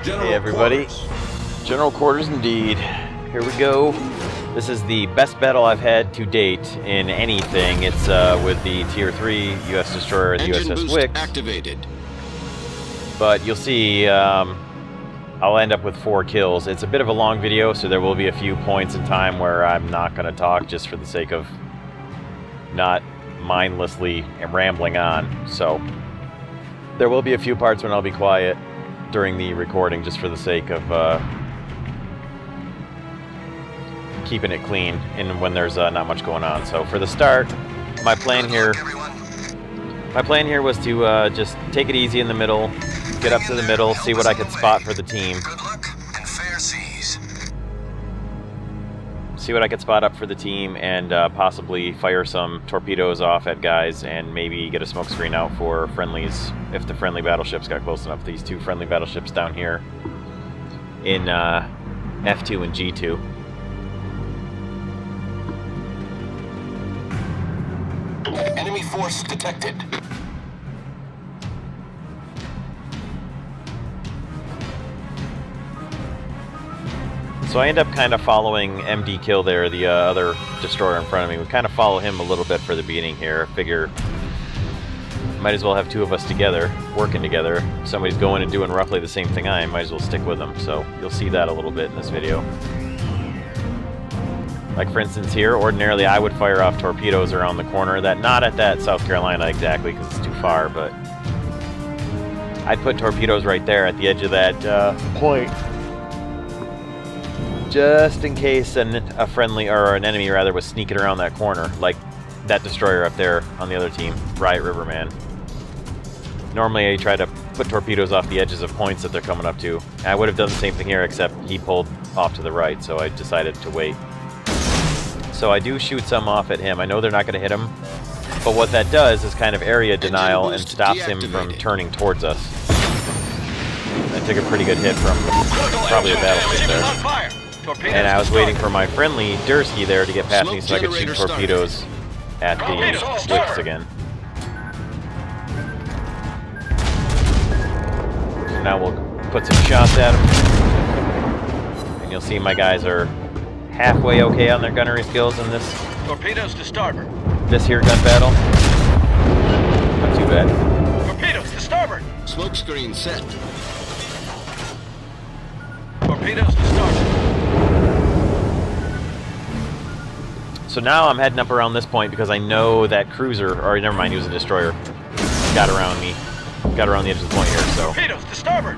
Hey everybody, General Quarters indeed. Here we go. This is the best battle I've had to date in anything. It's with the Tier 3 U.S. destroyer, the USS Wickes. Activated. But you'll see, I'll end up with 4 kills. It's a bit of a long video, so there will be a few points in time where I'm not going to talk just for the sake of not mindlessly rambling on. So there will be a few parts when I'll be quiet during the recording just for the sake of keeping it clean and when there's not much going on. So for the start, my plan here was to just take it easy in the middle, get up to the middle, see what I could spot for the team. Good luck and fair seas. See what I could spot up for the team and possibly fire some torpedoes off at guys and maybe get a smoke screen out for friendlies if the friendly battleships got close enough. These 2 friendly battleships down here in F2 and G2. Enemy force detected. So I end up kind of following MD Kill there, the other destroyer in front of me. We kind of follow him a little bit for the beginning here. Figure might as well have 2 of us together, working together. If somebody's going and doing roughly the same thing I am, might as well stick with them. So you'll see that a little bit in this video. Like for instance here, ordinarily I would fire off torpedoes around the corner. Not at that South Carolina exactly because it's too far, but I'd put torpedoes right there at the edge of that point. Just in case a friendly, or an enemy rather, was sneaking around that corner, like that destroyer up there on the other team, Riot Riverman. Normally I try to put torpedoes off the edges of points that they're coming up to. I would have done the same thing here, except he pulled off to the right, so I decided to wait. So I do shoot some off at him. I know they're not going to hit him, but what that does is kind of area denial and stops him from turning towards us. I took a pretty good hit from probably a battleship there. And I was waiting for my friendly Dursky there to get past me so I could shoot torpedoes at the Wickes again. So now we'll put some shots at him. And you'll see my guys are halfway okay on their gunnery skills in this. Torpedoes to starboard. This here gun battle. Not too bad. Torpedoes to starboard. Smoke screen set. Torpedoes to starboard. So now I'm heading up around this point because I know that cruiser, or never mind, he was a destroyer, got around me, got around the edge of the point here, so. Torpedoes to starboard.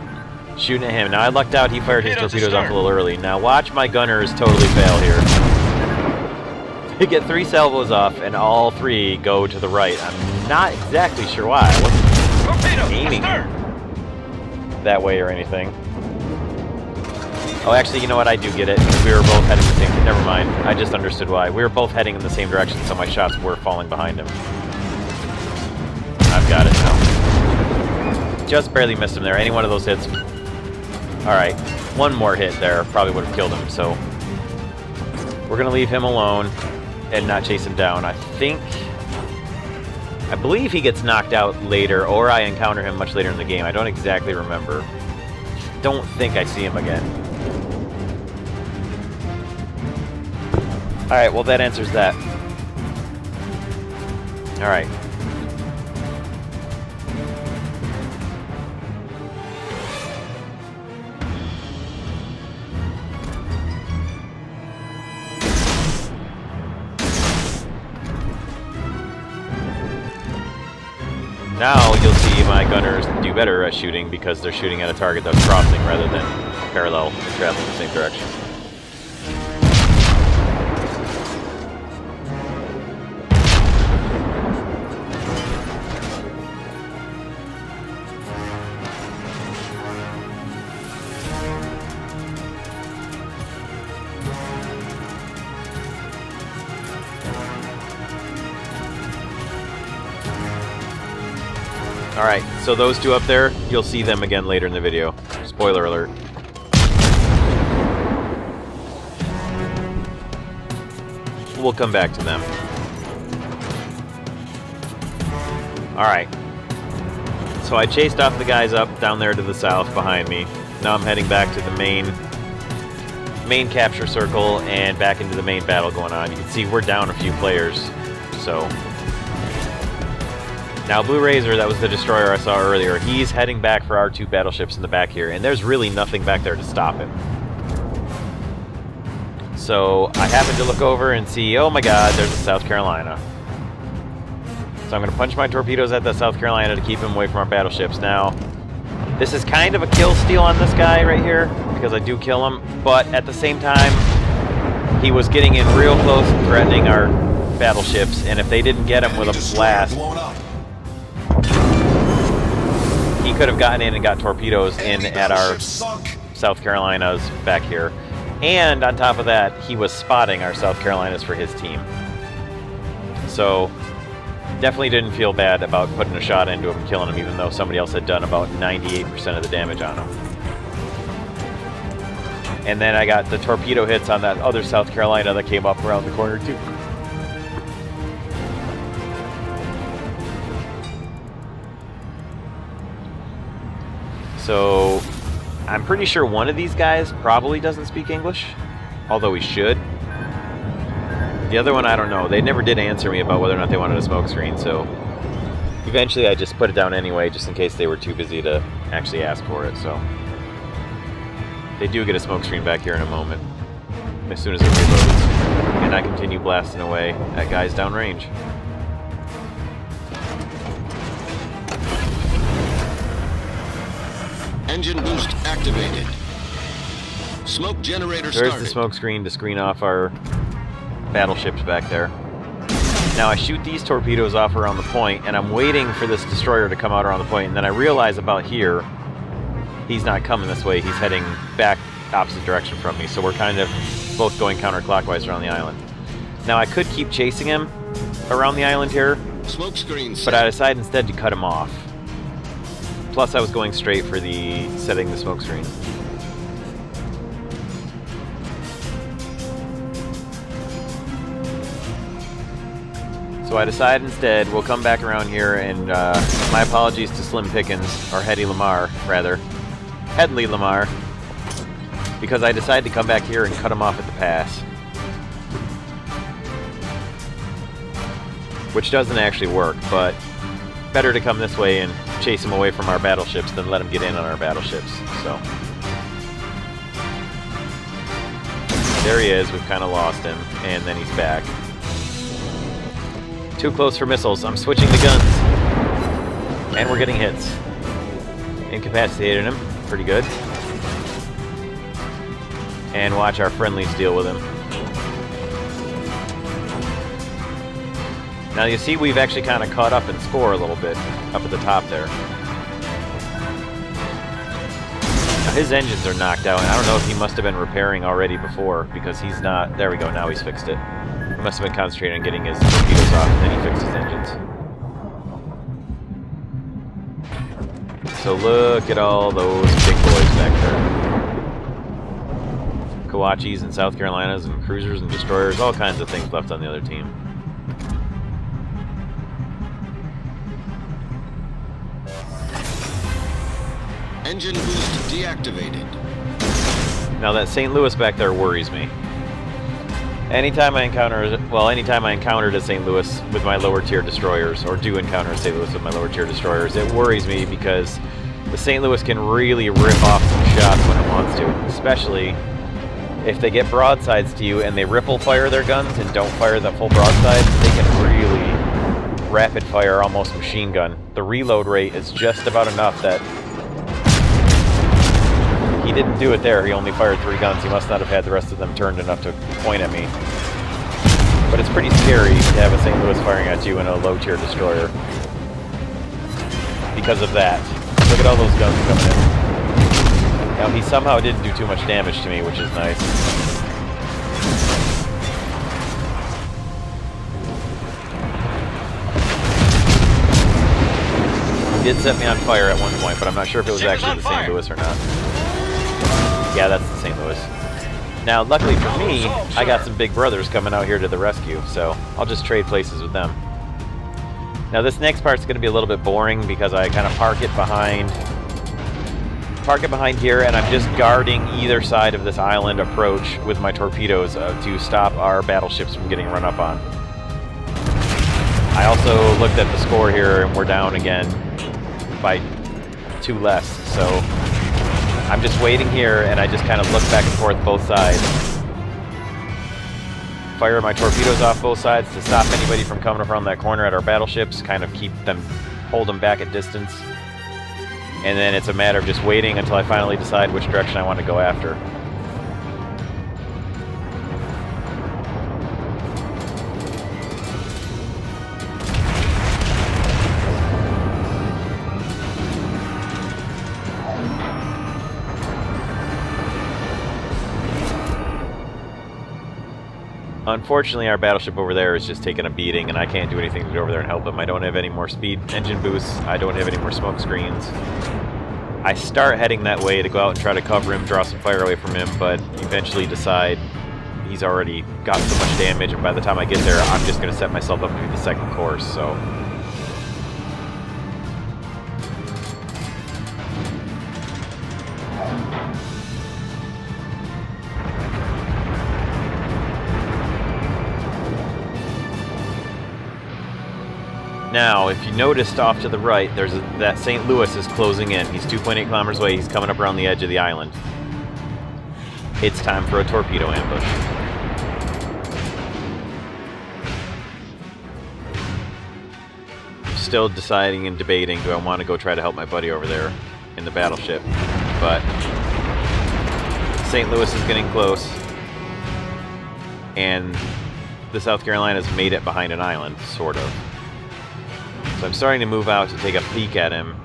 Shooting at him. Now I lucked out, he fired his torpedoes off a little early. Now watch my gunners totally fail here. They get 3 salvos off and all 3 go to the right. I'm not exactly sure why. I wasn't aiming that way or anything. Oh, actually, you know what? I do get it. We were both heading the same... Never mind. I just understood why. We were both heading in the same direction, so my shots were falling behind him. I've got it now. Just barely missed him there. Any one of those hits. Alright. One more hit there probably would have killed him, so... We're going to leave him alone and not chase him down. I believe he gets knocked out later, or I encounter him much later in the game. I don't exactly remember. Don't think I see him again. Alright, well that answers that. Alright. Now you'll see my gunners do better at shooting because they're shooting at a target that's crossing rather than parallel and traveling in the same direction. Alright, so those 2 up there, you'll see them again later in the video. Spoiler alert. We'll come back to them. Alright. So I chased off the guys up down there to the south behind me. Now I'm heading back to the main capture circle and back into the main battle going on. You can see we're down a few players. So now Blue Razor, that was the destroyer I saw earlier, he's heading back for our 2 battleships in the back here, and there's really nothing back there to stop him. So I happened to look over and see, oh my god, there's a South Carolina. So I'm going to punch my torpedoes at the South Carolina to keep him away from our battleships. Now, this is kind of a kill steal on this guy right here, because I do kill him, but at the same time, he was getting in real close and threatening our battleships, and if they didn't get him with a blast, he could have gotten in and got torpedoes in at our South Carolinas back here. And on top of that, he was spotting our South Carolinas for his team. So definitely didn't feel bad about putting a shot into him and killing him, even though somebody else had done about 98% of the damage on him. And then I got the torpedo hits on that other South Carolina that came up around the corner too. So I'm pretty sure one of these guys probably doesn't speak English, although he should. The other one, I don't know. They never did answer me about whether or not they wanted a smoke screen, so eventually I just put it down anyway, just in case they were too busy to actually ask for it. So they do get a smoke screen back here in a moment, as soon as it reloads, and I continue blasting away at guys downrange. Engine boost activated. Smoke generator started. There's the smoke screen to screen off our battleships back there. Now I shoot these torpedoes off around the point, and I'm waiting for this destroyer to come out around the point, and then I realize about here, he's not coming this way, he's heading back opposite direction from me, so we're kind of both going counterclockwise around the island. Now I could keep chasing him around the island here, Smoke screen set. but I decided instead to cut him off. Plus I was going straight for the setting the smoke screen. So I decided instead we'll come back around here, and my apologies to Slim Pickens, or Headley Lamar, because I decided to come back here and cut him off at the pass. Which doesn't actually work, but better to come this way and chase him away from our battleships than let him get in on our battleships. So there he is, we've kind of lost him, and then he's back. Too close for missiles. I'm switching the guns. And we're getting hits. Incapacitated him. Pretty good. And watch our friendlies deal with him. Now you see we've actually kind of caught up in score a little bit up at the top there. Now his engines are knocked out, and I don't know if he must have been repairing already before, because he's not. There we go, now he's fixed it. He must have been concentrating on getting his torpedoes off, and then he fixed his engines. So look at all those big boys back there. Kawachis and South Carolinas and cruisers and destroyers, all kinds of things left on the other team. Engine boost deactivated. Now that St. Louis back there worries me. Anytime I encountered a St. Louis with my lower tier destroyers, or do encounter a St. Louis with my lower tier destroyers, it worries me because the St. Louis can really rip off some shots when it wants to, especially if they get broadsides to you and they ripple fire their guns and don't fire the full broadside. They can really rapid fire, almost machine gun. The reload rate is just about enough that he didn't do it there. He only fired 3 guns. He must not have had the rest of them turned enough to point at me. But it's pretty scary to have a St. Louis firing at you in a low-tier destroyer because of that. Look at all those guns coming in. Now, he somehow didn't do too much damage to me, which is nice. He did set me on fire at one point, but I'm not sure if it was actually the St. Louis or not. Yeah, that's the St. Louis. Now, luckily for me, I got some big brothers coming out here to the rescue, so I'll just trade places with them. Now, this next part's going to be a little bit boring because I kind of park it behind park it behind here, and I'm just guarding either side of this island approach with my torpedoes to stop our battleships from getting run up on. I also looked at the score here, and we're down again by 2 less, so I'm just waiting here, and I just kind of look back and forth both sides. Fire my torpedoes off both sides to stop anybody from coming around that corner at our battleships, kind of hold them back at distance. And then it's a matter of just waiting until I finally decide which direction I want to go after. Unfortunately, our battleship over there is just taking a beating, and I can't do anything to get over there and help him. I don't have any more speed engine boosts. I don't have any more smoke screens. I start heading that way to go out and try to cover him, draw some fire away from him, but eventually decide he's already got so much damage, and by the time I get there, I'm just going to set myself up to be the second course, so... Now, if you noticed off to the right, that St. Louis is closing in. He's 2.8 kilometers away. He's coming up around the edge of the island. It's time for a torpedo ambush. Still deciding and debating, do I want to go try to help my buddy over there in the battleship? But St. Louis is getting close. And the South Carolina's made it behind an island, sort of. So I'm starting to move out to take a peek at him.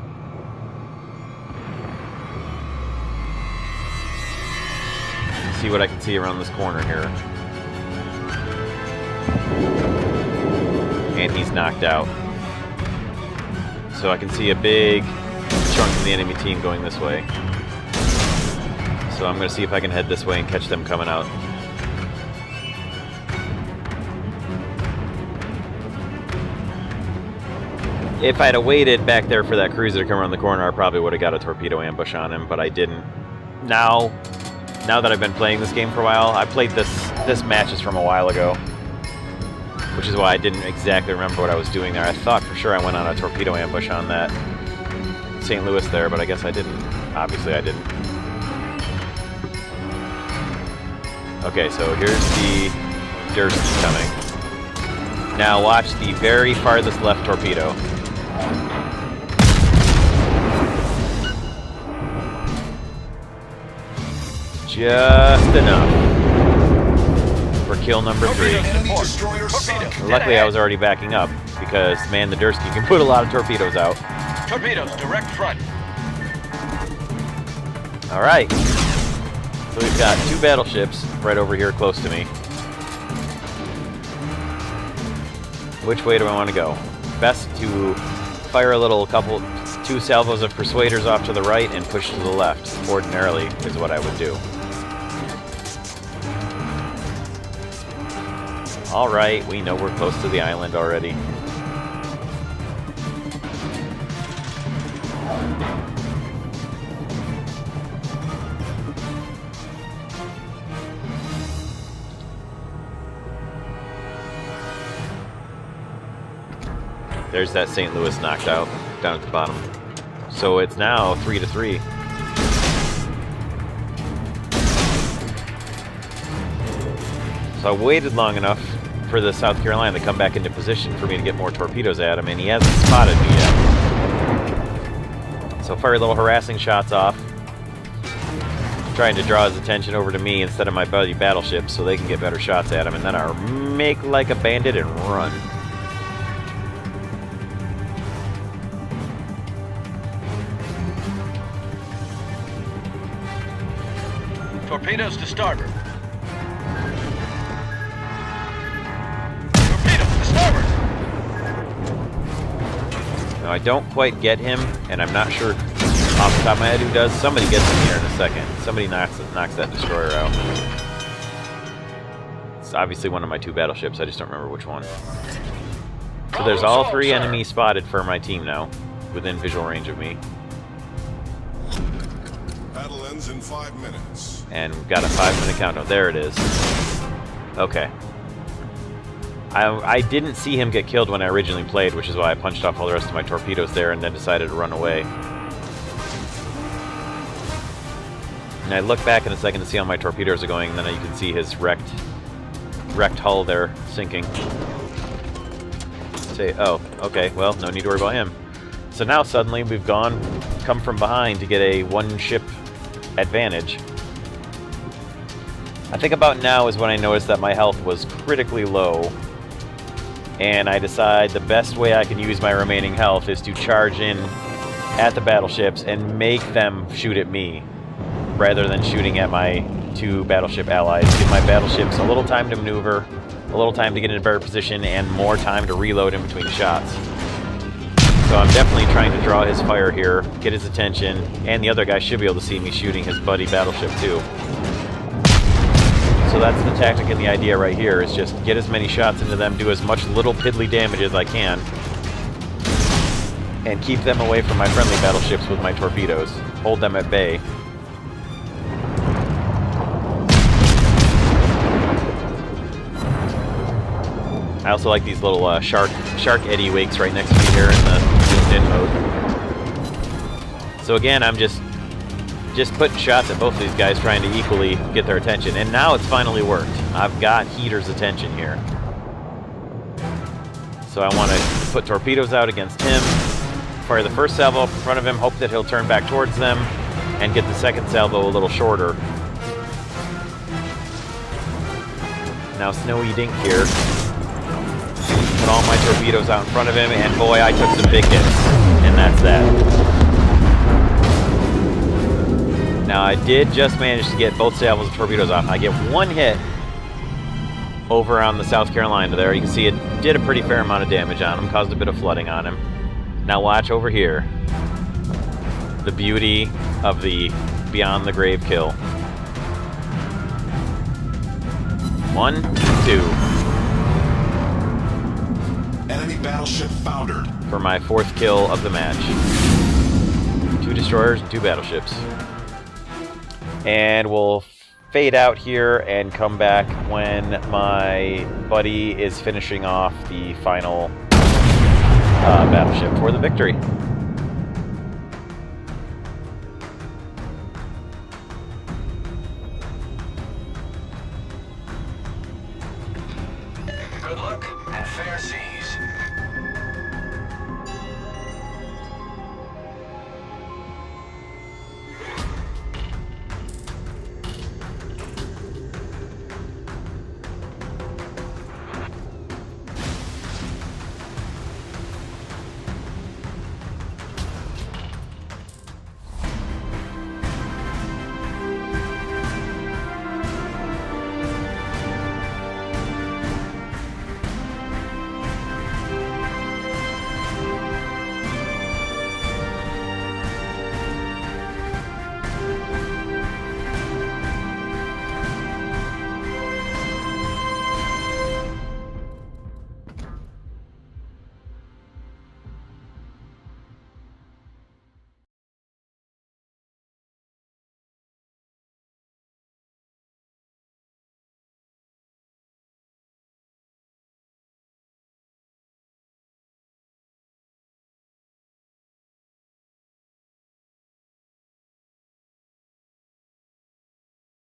See what I can see around this corner here. And he's knocked out. So I can see a big chunk of the enemy team going this way. So I'm going to see if I can head this way and catch them coming out. If I'd have waited back there for that cruiser to come around the corner, I probably would have got a torpedo ambush on him, but I didn't. Now that I've been playing this game for a while, I played this matches from a while ago, which is why I didn't exactly remember what I was doing there. I thought for sure I went on a torpedo ambush on that St. Louis there, but I guess I didn't. Obviously I didn't. Okay, so here's the Durst coming. Now watch the very farthest left torpedo. Just enough for kill number 3. Luckily, I was already backing up because, man, the Dursky can put a lot of torpedoes out. Torpedoes, direct front. All right. So we've got 2 battleships right over here close to me. Which way do I want to go? Best to fire a 2 salvos of Persuaders off to the right and push to the left, ordinarily, is what I would do. Alright, we know we're close to the island already. There's that St. Louis knocked out down at the bottom. So it's now 3-3. So I waited long enough for the South Carolina to come back into position for me to get more torpedoes at him, and he hasn't spotted me yet. So fire little harassing shots off, trying to draw his attention over to me instead of my buddy battleships so they can get better shots at him, and then I'll make like a bandit and run. Torpedoes to starboard. Torpedoes to starboard. Now I don't quite get him, and I'm not sure off the top of my head who does. Somebody gets him here in a second. Somebody knocks that destroyer out. It's obviously one of my 2 battleships. I just don't remember which one. So there's all 3 enemies spotted for my team now, within visual range of me. ends in 5 minutes. And we've got a 5-minute countdown. There it is. Okay. I didn't see him get killed when I originally played, which is why I punched off all the rest of my torpedoes there and then decided to run away. And I look back in a second to see how my torpedoes are going, and then you can see his wrecked hull there sinking. Say, oh, okay, well, no need to worry about him. So now suddenly we've come from behind to get a one-ship advantage. I think about now is when I noticed that my health was critically low, and I decide the best way I can use my remaining health is to charge in at the battleships and make them shoot at me, rather than shooting at my 2 battleship allies. Give my battleships a little time to maneuver, a little time to get in a better position, and more time to reload in between shots. So I'm definitely trying to draw his fire here, get his attention, and the other guy should be able to see me shooting his buddy battleship too. So that's the tactic and the idea right here, is just get as many shots into them, do as much little piddly damage as I can, and keep them away from my friendly battleships with my torpedoes. Hold them at bay. I also like these little shark eddy wakes right next to me here in the zoomed in mode. So again, I'm just putting shots at both of these guys, trying to equally get their attention. And now it's finally worked. I've got Heater's attention here. So I want to put torpedoes out against him, fire the first salvo up in front of him, hope that he'll turn back towards them, and get the second salvo a little shorter. Now Snowy Dink here. Put all my torpedoes out in front of him, and boy, I took some big hits. And that's that. Now, I did just manage to get both salvos of torpedoes off. I get one hit over on the South Carolina there. You can see it did a pretty fair amount of damage on him, caused a bit of flooding on him. Now watch over here. The beauty of the Beyond the Grave kill. 1, 2. Enemy battleship foundered. For my 4th kill of the match. 2 destroyers and 2 battleships. And we'll fade out here and come back when my buddy is finishing off the final battleship for the victory.